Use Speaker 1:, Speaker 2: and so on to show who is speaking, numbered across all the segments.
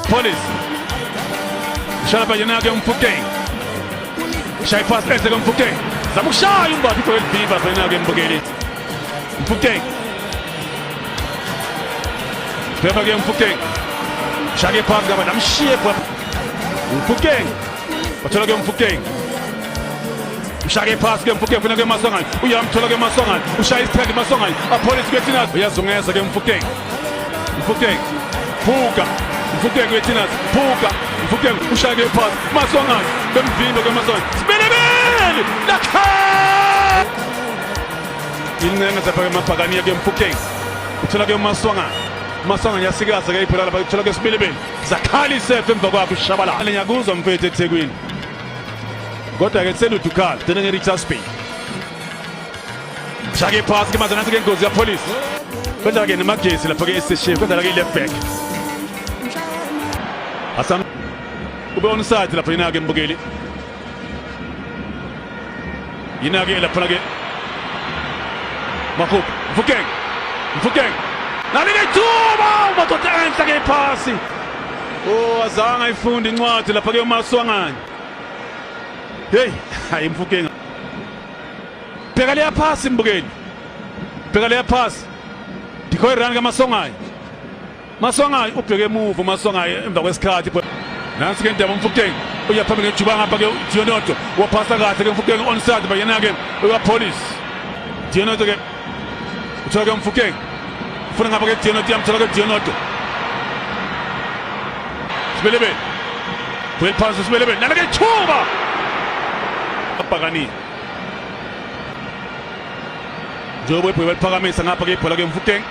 Speaker 1: Police. Shalapa Yanaka Mfukeng. Shai pass Ezra Mfukeng. Zamusha Yumba people will be but Yanaka Mbogeli. Mfukeng. Pepper game Mfukeng. Shaggy pass Gavin. I'm sheep. Mfukeng. Patola Mfukeng. Shaggy pass game Mfukeng. Finage Masongan. Uyam Tolage Masongan. Ushai Stag Masongan. A police getting us. We are Songas again Mfukeng. Mfukeng. Puka. Mfukeng getting us. Puka. Mfukeng. Ushai pass. Masongan. Them Bimbo Masongan. Spinning! Naka! Inenga Zapari Mapagani again Mfukeng. Tolage Masongan. Masongan Yasiga Sagai Pula Tolage Spinning. Zakali Sef and Boga Shabala. And Yagoos on Fate Seguin. Got I get sent to car, then I reach our speed. Shaggy pass him as an again goes the police. But again, in my case, I forget the shape, but I get left back. As some who on the side, La Pina again Bogeli. Yinagi La Panage. Mahuk, Fukeng, Fukeng. Now they get two, but what the answer again passing. Oh, as I found in water, La Pagama Swangan. Hey, I'm Mfukeng. Pegalia pass in Bogel. Pegalia pass. Dikoi Ranga Masongai. Masongai, Upege move for Masongai in the West Card. Nancy again, Mfukeng. We are coming to Chubanga Pago, Gionoto. What Pastaga taking Mfukeng on side by Yanagin. We are police. Gionoto again. Chogam Mfukeng. Putting up against Gionoto. Spillable. Will pass the Spillable. Now again, Chuba. Pagani. Jobo puede pagarme esa napa que por la que Mfukeng.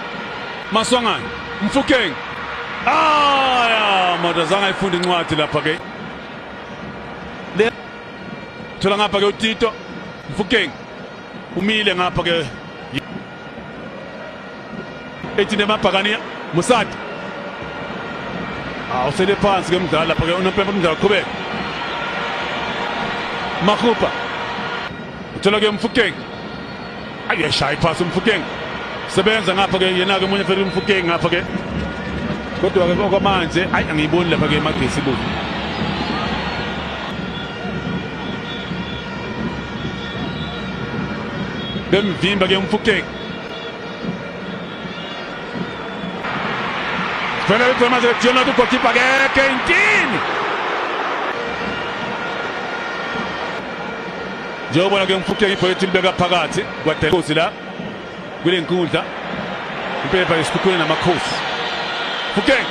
Speaker 1: Masongan. Mfukeng. Ah, ya, madazanga ifundi nwati la page. Le. Tula ngapa ke utito. Mfukeng. Umile ngapa ke. Etine mapagani. Musat. Ah, on se dépense comme ça la page on ne peut pas nous couper. Makupa. Tologe Mfukeng. Aye shy pass Mfukeng. Sebenza ngapha ke yena ke munye feri Mfukeng ngapha ke. Kodwa ke okwamanje ayi angiyiboni lapha ke emagesi bu. Bemvimba ke Mfukeng. Fena Thomas Jonathan ko kipa ke Kentin. Jobo na Mfukeng ipo yetilbega phakathi kwaDekosi la kule nkundla impepha isikukule namaKhosi Mfukeng